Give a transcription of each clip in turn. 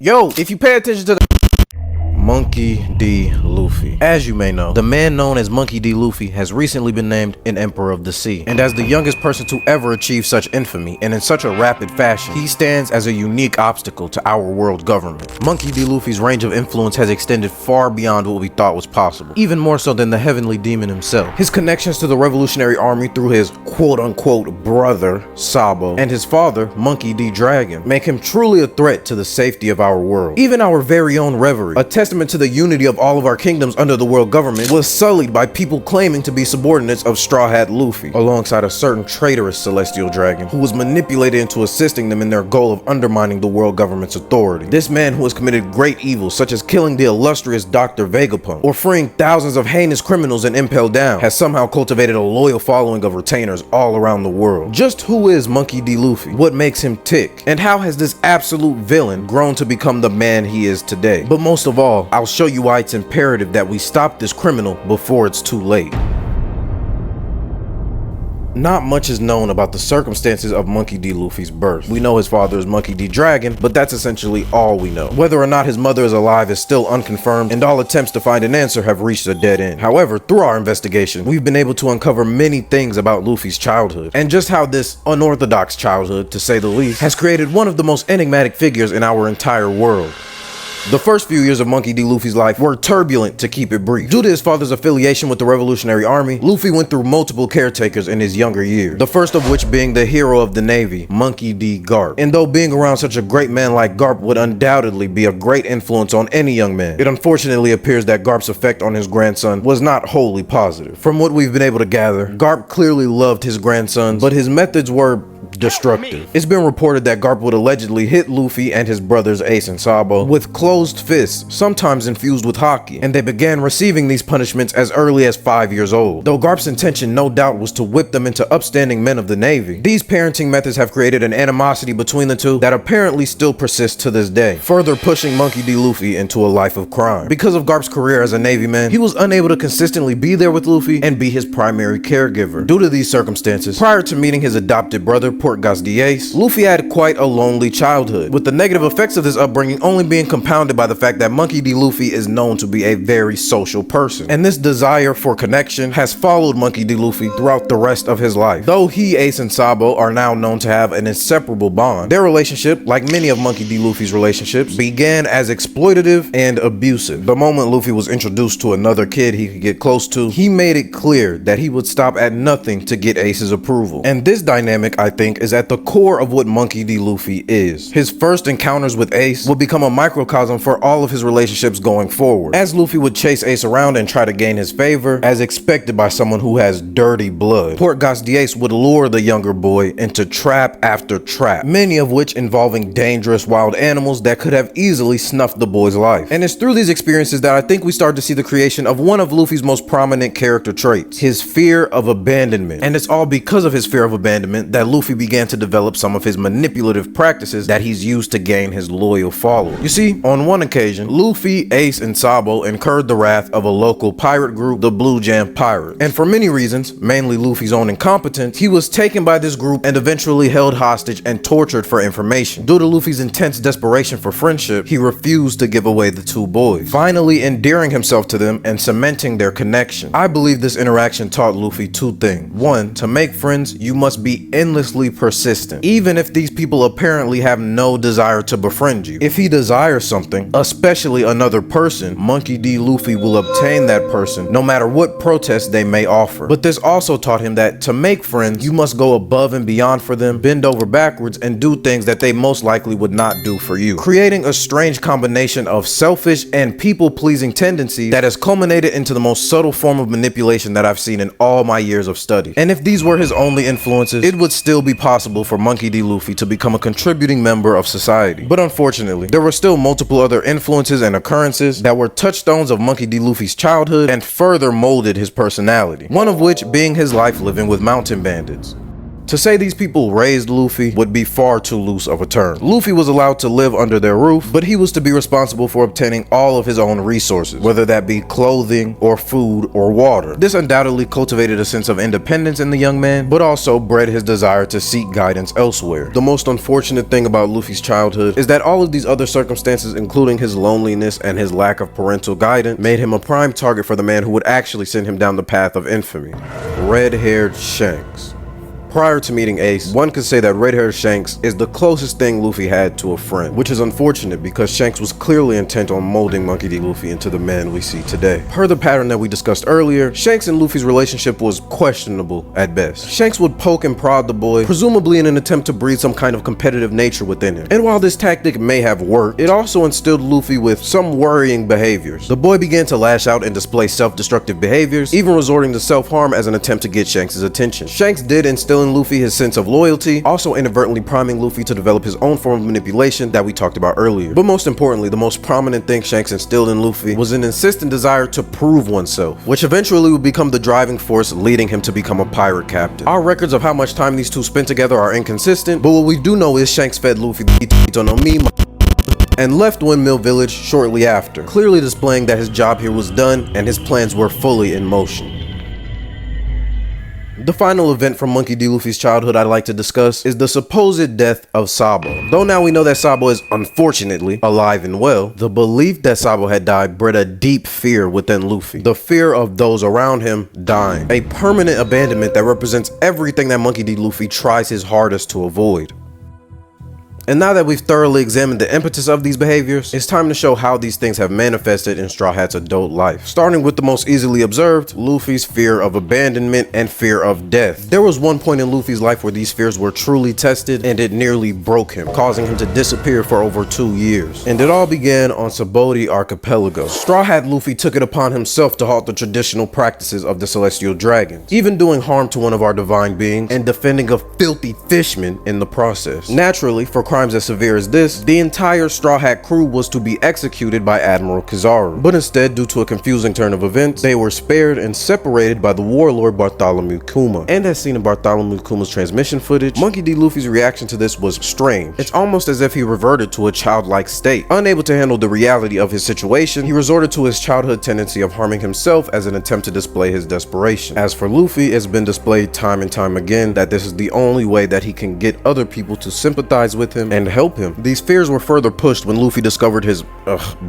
Yo, if you pay attention to the Monkey D. Luffy. As you may know, the man known as Monkey D. Luffy has recently been named an Emperor of the Sea. And as the youngest person to ever achieve such infamy, and in such a rapid fashion, he stands as a unique obstacle to our world government. Monkey D. Luffy's range of influence has extended far beyond what we thought was possible, even more so than the heavenly demon himself. His connections to the Revolutionary Army through his quote-unquote brother, Sabo, and his father, Monkey D. Dragon, make him truly a threat to the safety of our world. Even our very own Reverie, a testament to the unity of all of our kingdoms under the world government, was sullied by people claiming to be subordinates of Strawhat Luffy, alongside a certain traitorous celestial dragon who was manipulated into assisting them in their goal of undermining the world government's authority. This man, who has committed great evils such as killing the illustrious Dr. Vegapunk or freeing thousands of heinous criminals in Impel Down, has somehow cultivated a loyal following of retainers all around the world. Just who is Monkey D. Luffy? What makes him tick? And how has this absolute villain grown to become the man he is today? But most of all, I'll show you why it's imperative that we stop this criminal before it's too late. Not much is known about the circumstances of Monkey D. Luffy's birth. We know his father is Monkey D. Dragon, but that's essentially all we know. Whether or not his mother is alive is still unconfirmed, and all attempts to find an answer have reached a dead end. However, through our investigation, we've been able to uncover many things about Luffy's childhood, and just how this unorthodox childhood, to say the least, has created one of the most enigmatic figures in our entire world. The first few years of Monkey D. Luffy's life were turbulent, to keep it brief. Due to his father's affiliation with the Revolutionary Army, Luffy went through multiple caretakers in his younger years, the first of which being the hero of the Navy, Monkey D. Garp. And though being around such a great man like Garp would undoubtedly be a great influence on any young man, it unfortunately appears that Garp's effect on his grandson was not wholly positive. From what we've been able to gather, Garp clearly loved his grandsons, but his methods were destructive. It's been reported that Garp would allegedly hit Luffy and his brothers Ace and Sabo with closed fists, sometimes infused with haki, and they began receiving these punishments as early as 5 years old. Though Garp's intention no doubt was to whip them into upstanding men of the Navy, these parenting methods have created an animosity between the two that apparently still persists to this day, further pushing Monkey D. Luffy into a life of crime. Because of Garp's career as a Navy man, he was unable to consistently be there with Luffy and be his primary caregiver. Due to these circumstances, prior to meeting his adopted brother, Luffy had quite a lonely childhood, with the negative effects of this upbringing only being compounded by the fact that Monkey D. Luffy is known to be a very social person, and this desire for connection has followed Monkey D. Luffy throughout the rest of his life. Though he, Ace, and Sabo are now known to have an inseparable bond, their relationship, like many of Monkey D. Luffy's relationships, began as exploitative and abusive. The moment Luffy was introduced to another kid he could get close to, he made it clear that he would stop at nothing to get Ace's approval. And this dynamic, I think, is at the core of what Monkey D. Luffy is. His first encounters with Ace would become a microcosm for all of his relationships going forward, as Luffy would chase Ace around and try to gain his favor, as expected by someone who has dirty blood. Portgas de Ace would lure the younger boy into trap after trap, many of which involving dangerous wild animals that could have easily snuffed the boy's life. And it's through these experiences that I think we start to see the creation of one of Luffy's most prominent character traits, his fear of abandonment. And it's all because of his fear of abandonment that Luffy began to develop some of his manipulative practices that he's used to gain his loyal followers. You see, on one occasion, Luffy, Ace, and Sabo incurred the wrath of a local pirate group, the Blue Jam Pirates. And for many reasons, mainly Luffy's own incompetence, he was taken by this group and eventually held hostage and tortured for information. Due to Luffy's intense desperation for friendship, he refused to give away the two boys, finally endearing himself to them and cementing their connection. I believe this interaction taught Luffy two things. One, to make friends, you must be endlessly persistent, even if these people apparently have no desire to befriend you. If he desires something, especially another person, Monkey D. Luffy will obtain that person no matter what protest they may offer. But this also taught him that to make friends, you must go above and beyond for them, bend over backwards, and do things that they most likely would not do for you, creating a strange combination of selfish and people-pleasing tendencies that has culminated into the most subtle form of manipulation that I've seen in all my years of study. And if these were his only influences, it would still be possible for Monkey D. Luffy to become a contributing member of society. But unfortunately, there were still multiple other influences and occurrences that were touchstones of Monkey D. Luffy's childhood and further molded his personality, one of which being his life living with mountain bandits. To say these people raised Luffy would be far too loose of a term. Luffy was allowed to live under their roof, but he was to be responsible for obtaining all of his own resources, whether that be clothing or food or water. This undoubtedly cultivated a sense of independence in the young man, but also bred his desire to seek guidance elsewhere. The most unfortunate thing about Luffy's childhood is that all of these other circumstances, including his loneliness and his lack of parental guidance, made him a prime target for the man who would actually send him down the path of infamy: red-haired Shanks. Prior to meeting Ace, one could say that red-haired Shanks is the closest thing Luffy had to a friend, which is unfortunate because Shanks was clearly intent on molding Monkey D. Luffy into the man we see today. Per the pattern that we discussed earlier, Shanks and Luffy's relationship was questionable at best. Shanks would poke and prod the boy, presumably in an attempt to breed some kind of competitive nature within him. And while this tactic may have worked, it also instilled Luffy with some worrying behaviors. The boy began to lash out and display self-destructive behaviors, even resorting to self-harm as an attempt to get Shanks' attention. Shanks did instill in Luffy his sense of loyalty, also inadvertently priming Luffy to develop his own form of manipulation that we talked about earlier. But most importantly, the most prominent thing Shanks instilled in Luffy was an insistent desire to prove oneself, which eventually would become the driving force leading him to become a pirate captain. Our records of how much time these two spent together are inconsistent, but what we do know is Shanks fed Luffy and left Windmill Village shortly after, clearly displaying that his job here was done and his plans were fully in motion. The final event from Monkey D. Luffy's childhood I'd like to discuss is the supposed death of Sabo. Though now we know that Sabo is unfortunately alive and well, the belief that Sabo had died bred a deep fear within Luffy. The fear of those around him dying. A permanent abandonment that represents everything that Monkey D. Luffy tries his hardest to avoid. And now that we've thoroughly examined the impetus of these behaviors, it's time to show how these things have manifested in Straw Hat's adult life. Starting with the most easily observed, Luffy's fear of abandonment and fear of death. There was one point in Luffy's life where these fears were truly tested and it nearly broke him, causing him to disappear for over 2 years. And it all began on Sabaody Archipelago. Straw Hat Luffy took it upon himself to halt the traditional practices of the Celestial Dragons, even doing harm to one of our divine beings and defending a filthy fishman in the process. Naturally, for crimes as severe as this, the entire Straw Hat crew was to be executed by Admiral Kizaru. But instead, due to a confusing turn of events, they were spared and separated by the warlord Bartholomew Kuma. And as seen in Bartholomew Kuma's transmission footage, Monkey D. Luffy's reaction to this was strange. It's almost as if he reverted to a childlike state. Unable to handle the reality of his situation, he resorted to his childhood tendency of harming himself as an attempt to display his desperation. As for Luffy, it's been displayed time and time again that this is the only way that he can get other people to sympathize with him and help him. These fears were further pushed when Luffy discovered his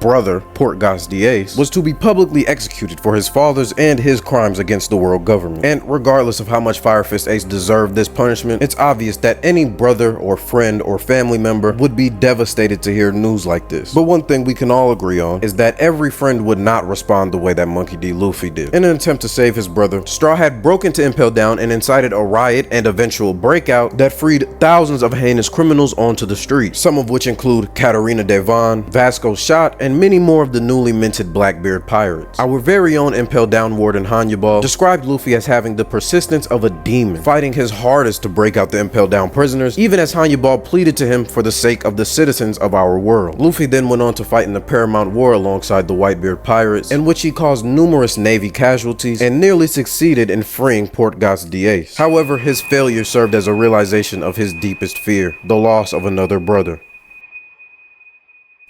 brother, Portgas the Ace, was to be publicly executed for his father's and his crimes against the world government. And regardless of how much Fire Fist Ace deserved this punishment, it's obvious that any brother or friend or family member would be devastated to hear news like this. But one thing we can all agree on is that every friend would not respond the way that Monkey D. Luffy did. In an attempt to save his brother, Straw Hat broke into Impel Down and incited a riot and eventual breakout that freed thousands of heinous criminals onto the street, some of which include Katarina Devon, Vasco Shot, and many more of the newly minted Blackbeard pirates. Our very own Impel Down warden Hannibal described Luffy as having the persistence of a demon, fighting his hardest to break out the Impel Down prisoners, even as Hannibal pleaded to him for the sake of the citizens of our world. Luffy then went on to fight in the Paramount War alongside the Whitebeard pirates, in which he caused numerous Navy casualties and nearly succeeded in freeing Portgas the Ace. However, his failure served as a realization of his deepest fear, the loss of another brother.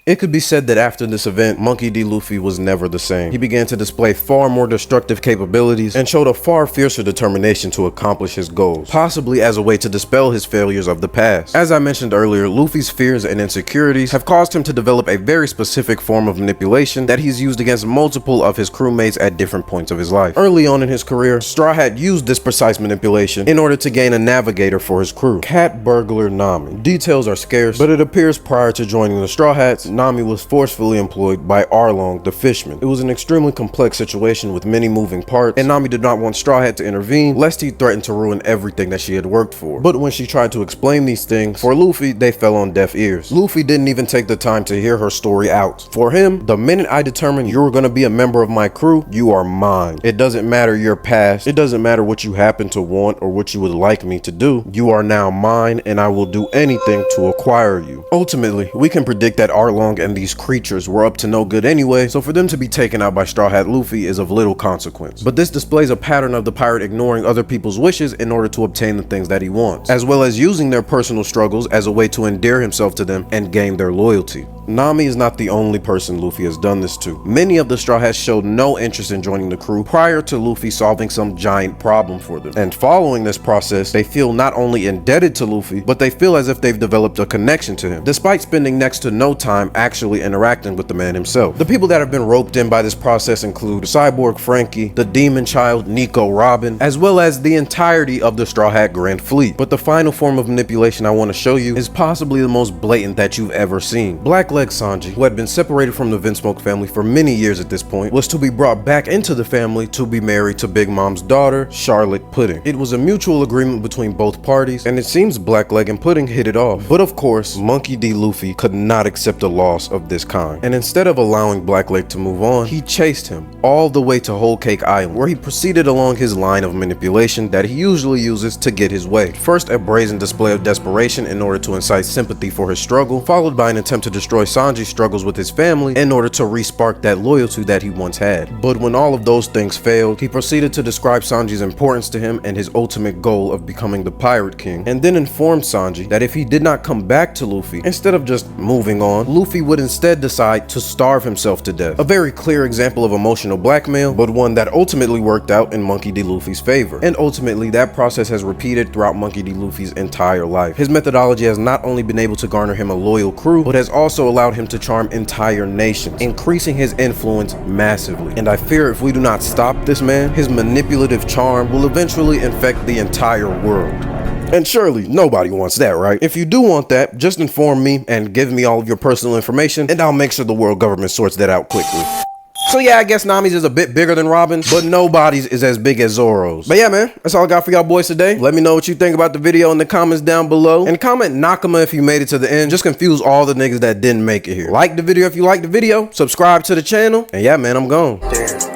It could be said that after this event, Monkey D. Luffy was never the same. He began to display far more destructive capabilities and showed a far fiercer determination to accomplish his goals, possibly as a way to dispel his failures of the past. As I mentioned earlier, Luffy's fears and insecurities have caused him to develop a very specific form of manipulation that he's used against multiple of his crewmates at different points of his life. Early on in his career, Straw Hat used this precise manipulation in order to gain a navigator for his crew, Cat Burglar Nami. Details are scarce, but it appears prior to joining the Straw Hats, Nami was forcefully employed by Arlong the Fishman. It was an extremely complex situation with many moving parts, and Nami did not want Straw Hat to intervene lest he threatened to ruin everything that she had worked for. But when she tried to explain these things, for Luffy, they fell on deaf ears. Luffy didn't even take the time to hear her story out. For him, the minute I determined you were going to be a member of my crew, you are mine. It doesn't matter your past, it doesn't matter what you happen to want or what you would like me to do. You are now mine, and I will do anything to acquire you. Ultimately, we can predict that Arlong along and these creatures were up to no good anyway, so for them to be taken out by Straw Hat Luffy is of little consequence. But this displays a pattern of the pirate ignoring other people's wishes in order to obtain the things that he wants, as well as using their personal struggles as a way to endear himself to them and gain their loyalty. Nami is not the only person Luffy has done this to. Many of the Straw Hats showed no interest in joining the crew prior to Luffy solving some giant problem for them. And following this process, they feel not only indebted to Luffy, but they feel as if they've developed a connection to him, despite spending next to no time actually interacting with the man himself. The people that have been roped in by this process include Cyborg Frankie, the Demon Child Nico Robin, as well as the entirety of the Straw Hat Grand Fleet. But the final form of manipulation I want to show you is possibly the most blatant that you've ever seen. Blackleg Sanji, who had been separated from the Vinsmoke family for many years at this point, was to be brought back into the family to be married to Big Mom's daughter, Charlotte Pudding. It was a mutual agreement between both parties, and it seems Blackleg and Pudding hit it off. But of course, Monkey D. Luffy could not accept a loss of this kind, and instead of allowing Blackleg to move on, he chased him all the way to Whole Cake Island, where he proceeded along his line of manipulation that he usually uses to get his way. First, a brazen display of desperation in order to incite sympathy for his struggle, followed by an attempt to destroy Sanji's struggles with his family in order to re-spark that loyalty that he once had. But when all of those things failed, he proceeded to describe Sanji's importance to him and his ultimate goal of becoming the Pirate King, and then informed Sanji that if he did not come back to Luffy, instead of just moving on, Luffy would instead decide to starve himself to death. A very clear example of emotional blackmail, but one that ultimately worked out in Monkey D. Luffy's favor. And ultimately, that process has repeated throughout Monkey D. Luffy's entire life. His methodology has not only been able to garner him a loyal crew, but has also allowed him to charm entire nations, increasing his influence massively. And I fear if we do not stop this man, his manipulative charm will eventually infect the entire world. And surely nobody wants that, right? If you do want that, just inform me and give me all of your personal information, and I'll make sure the world government sorts that out quickly. So yeah, I guess Nami's is a bit bigger than Robin's, but nobody's is as big as Zoro's. But yeah, man, that's all I got for y'all boys today. Let me know what you think about the video in the comments down below. And comment Nakama if you made it to the end. Just confuse all the niggas that didn't make it here. Like the video if you liked the video. Subscribe to the channel. And yeah, man, I'm gone. Damn.